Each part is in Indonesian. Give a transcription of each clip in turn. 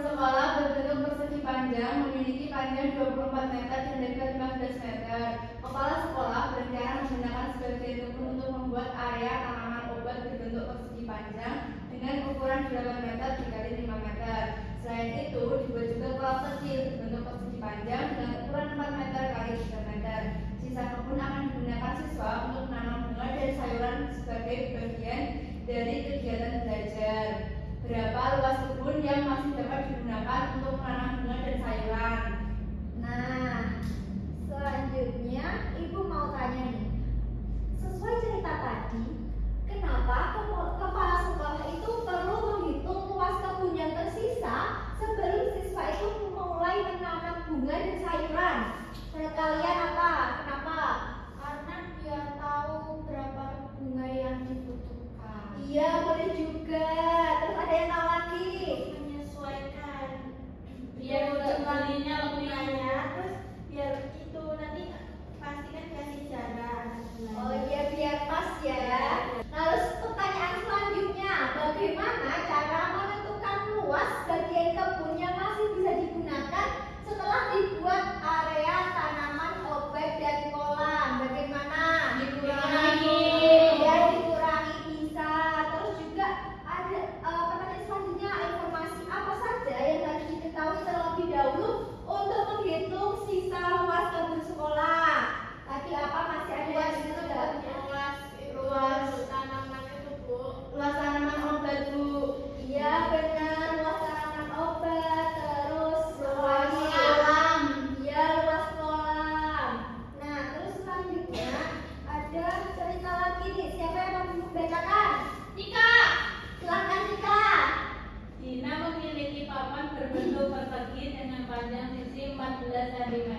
sekolah berbentuk persegi panjang memiliki panjang 24 meter dan lebar 15 meter. Kepala sekolah berencana menggunakan sebagian kebun untuk membuat area tanaman obat berbentuk persegi panjang dengan ukuran 8 meter dikali 5 meter. Selain itu, dibuat juga kolam kecil berbentuk persegi panjang dengan ukuran 4 meter kali 3 meter. Sisa kebun akan digunakan siswa untuk menanam bunga dan sayuran sebagai bagian dari kegiatan belajar. Berapa luas kebun yang masih dapat digunakan untuk menanam bunga dan sayuran? Nah, selanjutnya Ibu mau tanya nih, sesuai cerita tadi, kenapa kepala sekolah itu perlu menghitung luas kebun yang tersisa sebelum siswa itu memulai menanam bunga dan sayuran? Menurut kalian apa? Kenapa? Karena biar tahu berapa bunga yang dibutuhkan. Iya, boleh juga. Terus ada yang tahu lagi? Menyesuaikan. Biar ujung kalinya lebih bunganya, terus biar itu nanti pasti kan kasih jarak. Oh iya, biar pas ya. Nah, terus pertanyaan selanjutnya, bagaimana cara menentukan luas bagian kebun yang masih bisa digunakan setelah dibuat area tanaman obat dan kolam? Bagaimana? Dikurangi. Ya, dikurangi bisa. Terus juga ada pertanyaan selanjutnya, informasi apa saja yang harus diketahui terlebih dahulu untuk menghitung sisa luas kebun sekolah? Tadi apa masih ada yang tidak? Luas tanaman itu, Bu. luas tanaman obat, Bu. Iya benar, luas tanaman obat, terus Luas luas kolam. Iya, luas kolam. Nah, terus selanjutnya ada cerita lagi nih. Siapa yang mau membacakan? Tika. Silakan Tika. Dina memiliki papan berbentuk persegi dengan panjang sisi 14 cm.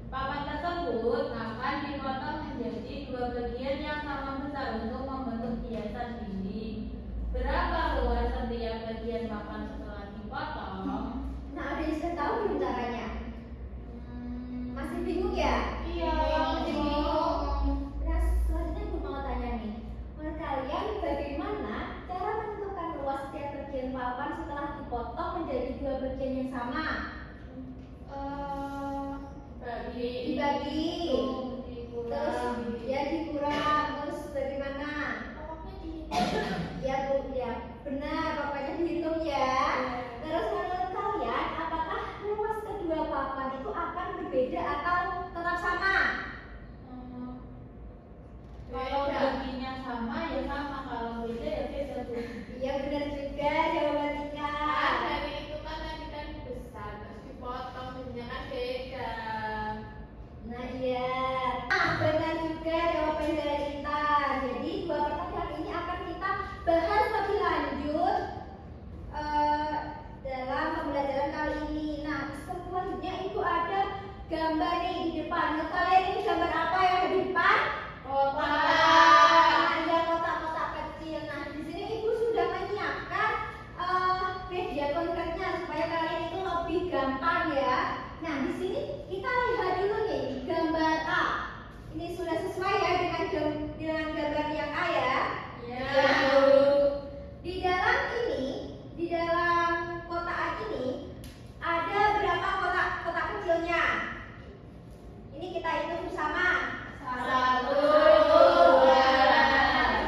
Papan tersebut akan dipotong menjadi dua bagian yang sama besar untuk membentuk hiasan dinding. Berapa luas setiap bagian papan setelah dipotong? Nah, ada yang sudah tahu belum caranya? Masih bingung ya? Iya. Masih bingung. Nah, selanjutnya gue mau tanya nih. Menurut kalian bagaimana cara menentukan luas setiap bagian papan setelah dipotong menjadi dua bagian yang sama? Dibagi. Terus ya dikurang. Terus bagaimana? Ya Bu, ya benar, pokoknya dihitung ya. Terus menurut kalian, apakah luas kedua papan itu akan berbeda atau tetap sama? Kalau baginya sama ya sama, kalau beda ya beda, Bu. Iya benar juga jawaban Tika. Dari itu kan tadi kan besar, terus dipotong, jadinya kan beda. Nah iya. Nah benar juga jawaban dari Intan. Jadi dua pertanyaan ini akan kita bahas lebih lanjut dalam pembelajaran kali ini. Nah selanjutnya Ibu ada gambar nih di depan. Menurut kalian ini gambar apa yang ada di depan? Kotak. Iya, kotak-kotak kecil. Nah di sini Ibu sudah menyiapkan media konvernya supaya kalian itu lebih gampang ya. Nah di sini kita lihat dulu nih gambar A. Ini sudah sesuai ya dengan gambar yang A ya. Ya. Di dalam ini, di dalam kotak ini ada berapa kotak kecilnya? Ini kita hitung bersama. 1, 2.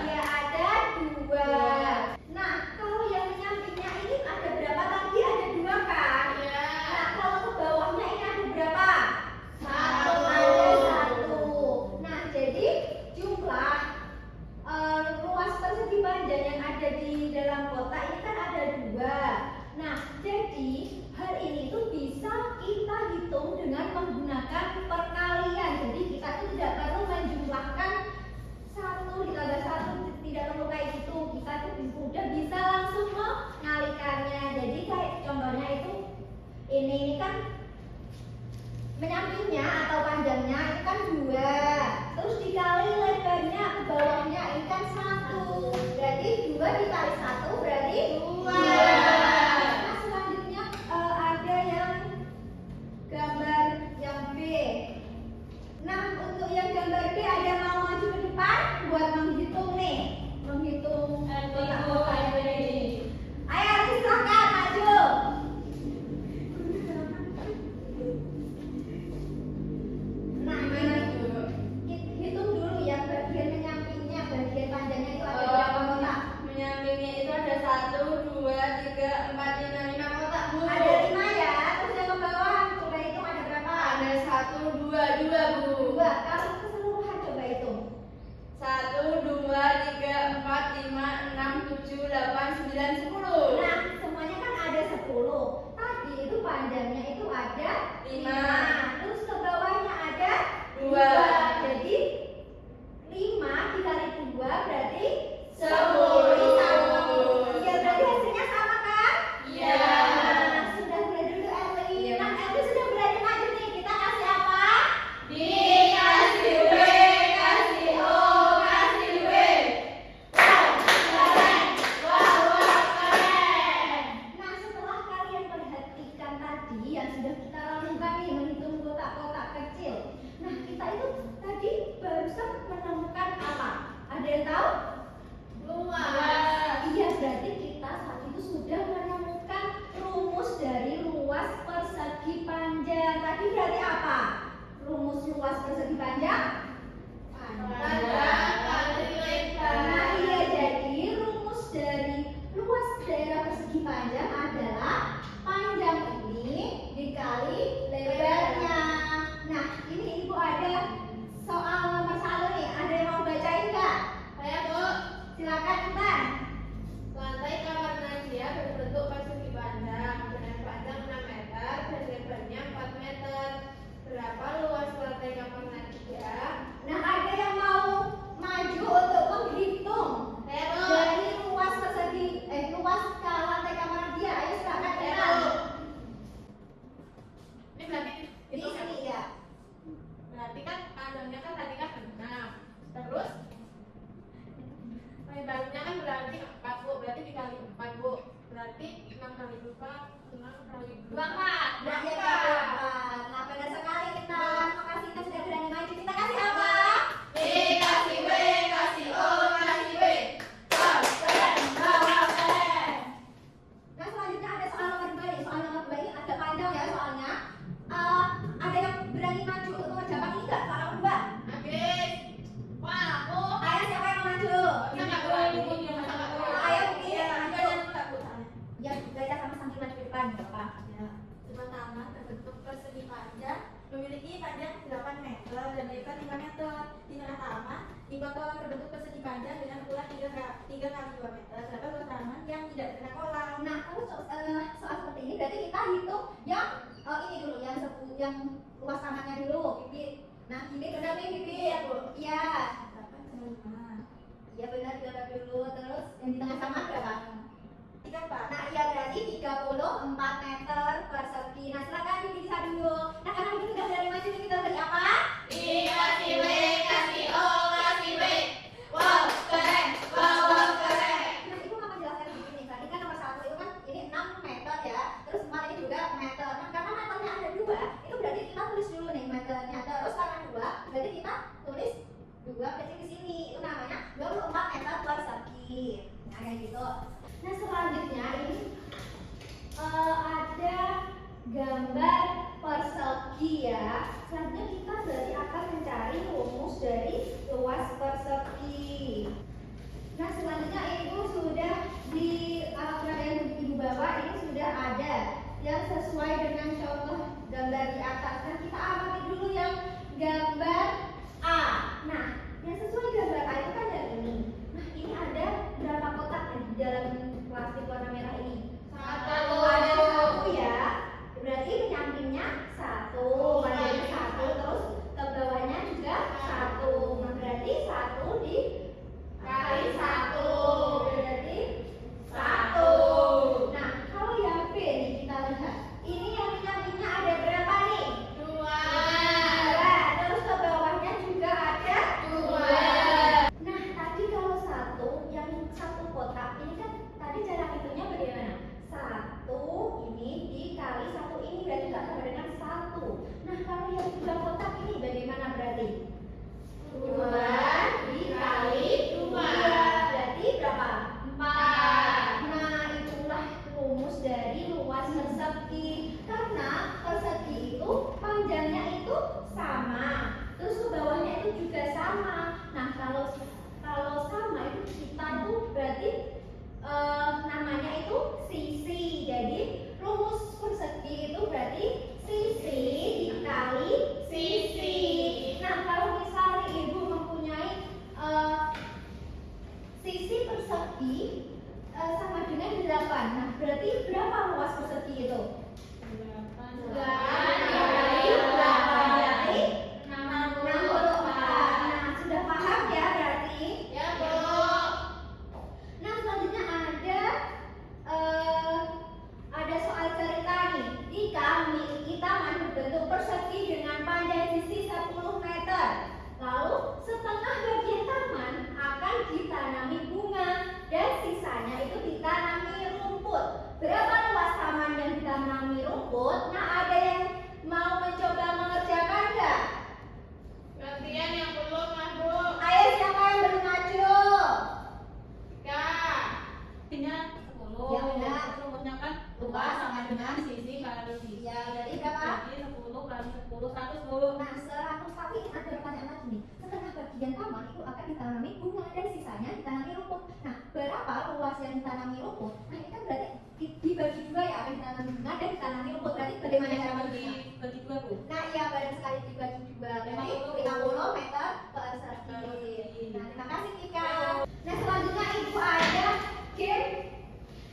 Iya ada 2. Nah kalau yang nyampingnya ini ada berapa tadi? Ada 2 kan? Iya. Nah kalau ke bawahnya ini ada berapa? 1. Ada 1. Nah jadi jumlah luas persegi panjang yang ada di dalam kotak ini kan ada 2. Nah jadi hal ini tuh bisa kita hitung dengan menggunakan perkalian. Jadi kita tuh tidak perlu menjumlahkan 1 ditambah 1, tidak perlu kayak gitu. Kita tuh udah bisa langsung mengalikannya. Jadi kayak contohnya itu ini kan menyampingnya atau panjangnya ini kan 2, terus dikali lebarnya ke bawahnya ini kan 1, berarti 2 dikali 1 berarti 2. Nah selanjutnya ada yang gambar yang B. Nah untuk yang gambar B ada yang mau maju ke depan buat menghitung nih, menghitung kotak-kotak ini. Ayo silakan maju. 5, 6, 7, 8, 9, 10. Nah, semuanya kan ada 10. Tadi itu panjangnya itu ada 5. Terus ke bawahnya ada 2. Jadi 5 dikali 2 berarti 10. Ya, berarti hasilnya sama kan? Iya. Nah, sudah mulai dulu Elly. Iya. Nah, Elly sudah berani maju nih. Kita kasih apa? Dikasih W, kasih O, kasih W. Nah, setelah kalian perhatikan tadi yang sudah kita lakukan nih, menghitung kotak-kotak kecil. Nah, kita itu tadi barusan menemukan apa? Ada yang tahu? Luas. Iya, berarti kita saat itu sudah menemukan rumus dari luas persegi panjang. Tadi berarti apa? Rumus luas persegi panjang? Panjang kali lebar. Nah, iya, jadi rumus dari luas daerah persegi panjang adalah panjang ini dikali lebarnya. Nah, ini Ibu ada soal nomor 1 nih. Ada yang mau bacain nggak? Saya Bu, Silakan, Intan. lantai kamar Nadia berbentuk persegi panjang dengan panjang 6 meter dan lebarnya 4 meter. Berapa luas lantai kamar Nadia? Nah, ada yang mau maju untuk menghitung Saya Bu. dari luas persegi luas ke lantai kamar dia. Ayo silakan, Saya Intan. Bu. Ini berarti Di itu kan? sini ya. Berarti kan panjangnya kan tadi kan 6. Terus lebarnya kan berarti 4 Bu, berarti dikali 4 Bu. Berarti 6 kali 4, 6 kali 2. Nah, ya, nah, benar sekali Intan. Makasih Intan sudah berani maju. Kita kasih apa? Dikasih W, kasih O, kasih W. Nah, selanjutnya ada soal nomor 2 nih. Soal nomor 2 ini agak panjang ya soalnya. Ada yang berani maju untuk mengerjakan ini nggak? Soal nomor 2. Habis. Wah, aku. Ayo, siapa yang mau maju? Kita nggak berani punya masalah. Ayo, Bukit, Iya, maju. jangan takut soalnya. Ya, belajar sama sambil maju ke depan, nggak apa. Ya, pertama terbentuk persegi panjang memiliki panjang 8 meter dan lebar 5 meter. Di tengah taman, di kolam terbentuk persegi panjang dengan ukuran 3 kali 2 meter. Terdapat luas taman yang tidak kena kolam. Nah, kalau soal seperti ini berarti kita hitung yang ini dulu, yang luas tanahnya dulu, bibit. Nah, gini benar nih bibit. Iya, Bu. Iya. 8 sama 5. Iya benar, diangkat dulu. Terus yang di tengah sama berapa? 34. Nah, iya berarti 34 meter persegi. Nah, silakan Bibi bisa dulu. Nah, karena Bibi sudah berani maju, kita beri apa? Dikasih W, kasih O, kasih W. Wow, keren. Wow, wow, keren. Nah, Ibu mau menjelaskan di sini. Tadi kan nomor 1 itu kan ini 6 meter ya. Terus 4 ini juga meter. Nah, karena meternya ada 2, itu berarti kita tulis dulu nih meternya. Terus karena 2, berarti kita tulis 2 kecil di sini. Itu namanya 24 meter persegi. Nah, kayak gitu. Nah, selanjutnya ini ada gambar persegi ya. Selanjutnya kita berarti akan mencari rumus dari luas persegi. Nah, selanjutnya Ibu sudah di alat yang Ibu bawa ini sudah ada yang sesuai dengan contoh gambar di atas. Nah, kita amati dulu yang gambar A. Nah, yang sesuai gambar A itu kan yang ini. Nah, ini ada berapa kotak nih di dalam plastik warna merah ini? Satu. Ada 1 ya. Berarti penyampingnya 1, panjangnya 1, terus ke bawahnya juga 1. Nah, berarti 1 dikali 1 berarti 1. Nah, kalau yang B nih kita lihat. Ini yang penyampingnya ada berapa nih? 2. 2. Terus ke bawahnya juga ada 2. meter. Lalu setengah bagian taman akan ditanami bunga dan sisanya itu ditanami rumput. Berapa luas taman yang ditanami rumput? Nah, ada yang mau mencoba mengerjakan nggak? Gantian yang belum lah, Bu. Ayo, siapa yang belum maju? Kak. Artinya 10. Ya, benar. Rumputnya kan luas sama dengan sisi kali sisi. Ya, jadi berapa? Jadi 10 kali 10 110. Nah, 100 tapi ada pertanyaan lagi nih. Setengah bagian taman itu akan ditanami bunga dan sisanya ditanami rumput. Nah, berapa luas yang ditanami rumput? Nah, ini kan berarti dibagi dua ya, akan ditanami bunga dan ditanami rumput. Berarti bagaimana cara baginya? Bagi dua, Bu. Nah, iya benar sekali dibagi dua. Berarti 50 meter persegi. Nah, terima kasih Tika. Nah, selanjutnya Ibu ada game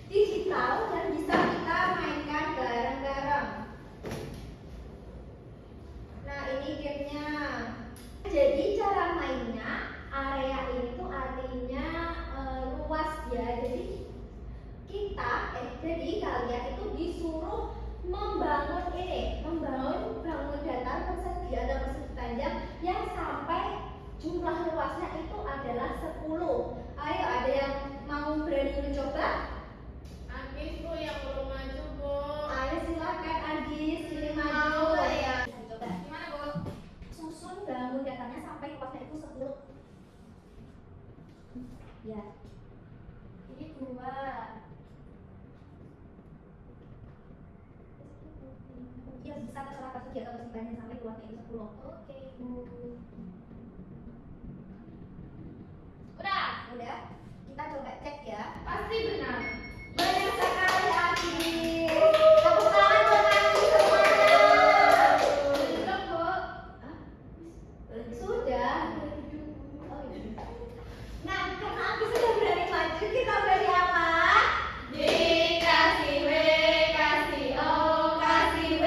digital dan bisa kita mainkan bareng-bareng. Nah, ini gamenya. Jadi cara mainnya, area ini tuh artinya luas ya. Jadi kalian itu disuruh membangun bangun datar persegi atau persegi panjang yang sampai jumlah luasnya itu adalah 10. Ayo, ada yang mau berani mencoba? Agis, Bu, yang belum maju, Bu. Ayo silakan Agis, sini maju. Mau, ya. Coba. Gimana, Bu? Susun bangun datarnya sampai luasnya itu 10. Ya. Ini 2. Ya, bisa terserah persegi atau persegi panjang sampai luasnya itu 10. Oke, Bu. Udah. Kita coba cek ya. Pasti benar. Banyak sekali Agis. Tepuk tangan buat Agis semuanya. Belum, Bu. Hah? Sudah. Oh, iya. Nah, karena Agis sudah berani maju, kita beri apa? Dikasih W, kasih O, kasih W.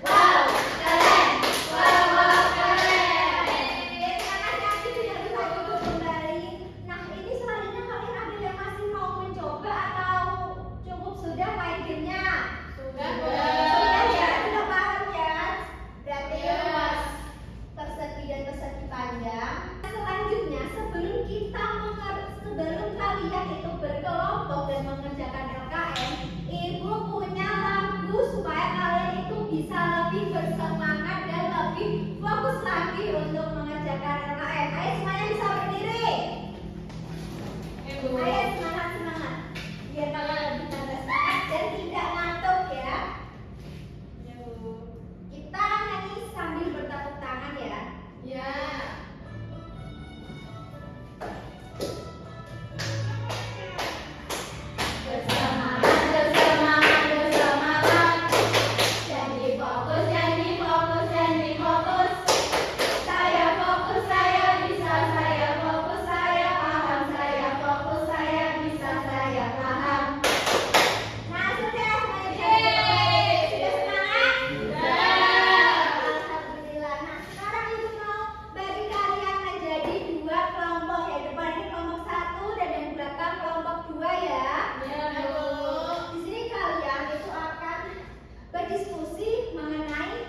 Wow, keren. Wow, keren. Terima kasih Agis sudah bisa duduk kembali. Nah, ini selanjutnya kalian ada yang masih mau mencoba atau cukup sudah main gamenya? Sudah, Bu. Sudah ya, sudah paham ya. Berarti Iya. luas persegi dan persegi panjang. Selanjutnya, sebelum kalian itu berkelompok dan mengerjakan LKM, Ibu punya lagu supaya kalian itu bisa lebih bersemangat dan lebih fokus lagi untuk mengerjakan LKM. Ayo semuanya bisa berdiri. Ibu. Ayo semangat. Biar kalian lebih tambah semangat dan tidak ngantuk ya. Ya, Bu. Kita nyanyi sambil bertepuk tangan ya. Ya. Bersemangat. Janji fokus. Saya fokus, saya bisa, saya fokus, saya paham, saya fokus, saya bisa, saya paham. Nah, sudah semuanya sudah semangat? Alhamdulillah. Nah, sekarang Ibu mau bagi kalian menjadi 2 kelompok ya. Depan ini kelompok 1 dan yang belakang kelompok 2 ya. Ya, Bu. Di sini kalian itu akan berdiskusi mengenai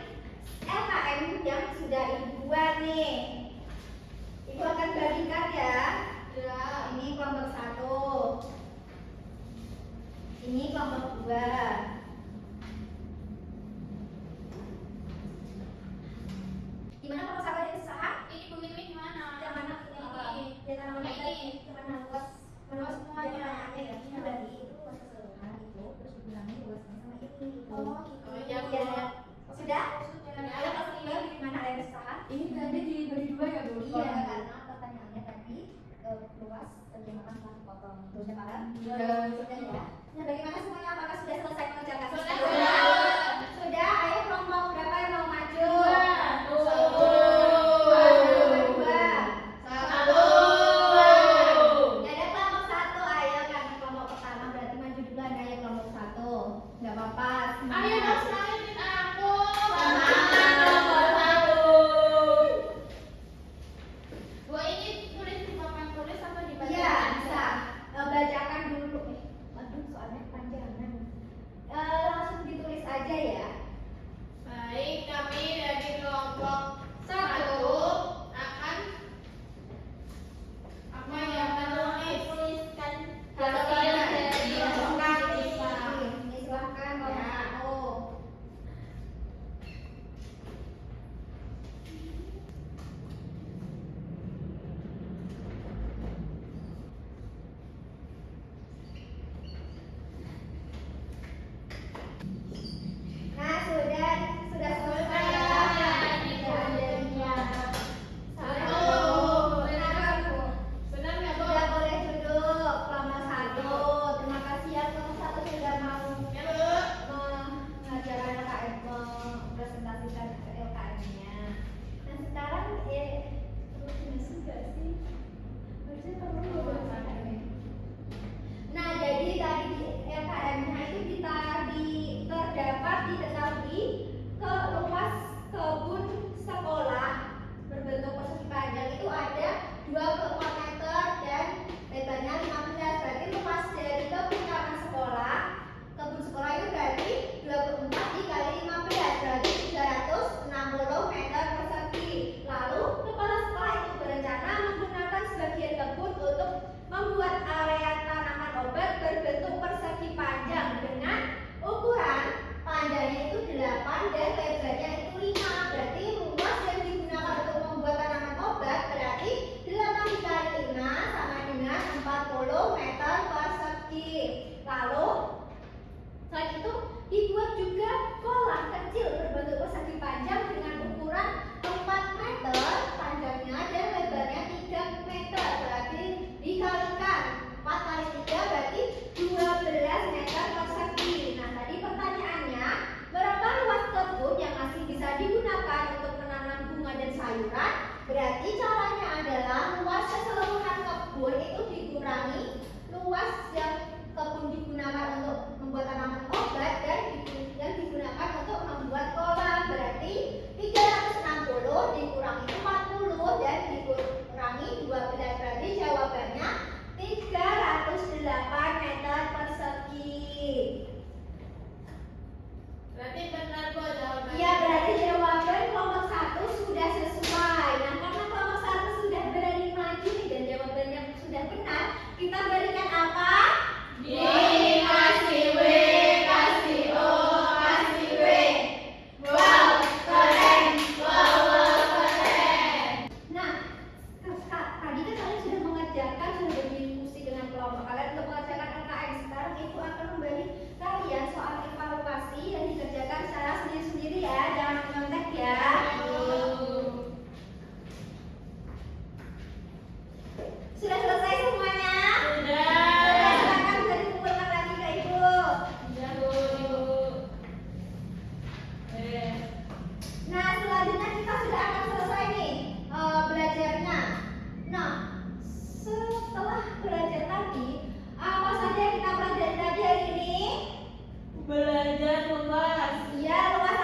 LKM yang sudah Ibu buat nih. Ibu akan bagikan ya. Ya. Ini kelompok 1. Ini kelompok 2. Gimana kelompok 1 ini usaha? Ini Bu ini gimana? Yang mana ini? Yang mana Ini. Yang mana luas? Luas semuanya. Ya, ini berarti itu luas keseluruhan itu. Terus dibilangnya luasnya sama ini. Oh, gitu. Oh, iya, Bu. Ya. Sudah? Sudah. Ayo kelompok 2 gimana ada yang usaha? Ini berarti dibagi 2 ya, Bu? Iya, karena pertanyaannya tadi luas bagaimana setelah dipotong. Sudah paham? Sudah. Sudah ya. Nah, bagaimana semuanya? Apakah sudah selesai mengerjakan? Sudah. Sudah. Ayo kelompok berapa yang mau maju? Satu. Dua. Satu. Ya, ada kelompok 1. Ayo, karena kelompok pertama berarti maju duluan. Ayo kelompok 1. Nggak apa-apa. Ayo dong, semangatin aku. Semangat, nomor 1. Bu, ini tulis di papan tulis atau di baca? Iya, bisa. Bacakan dulu. Aduh, soalnya panjangan. Langsung ditulis aja ya. Baik, kami dari kelompok 1 belajar luas. Iya, luas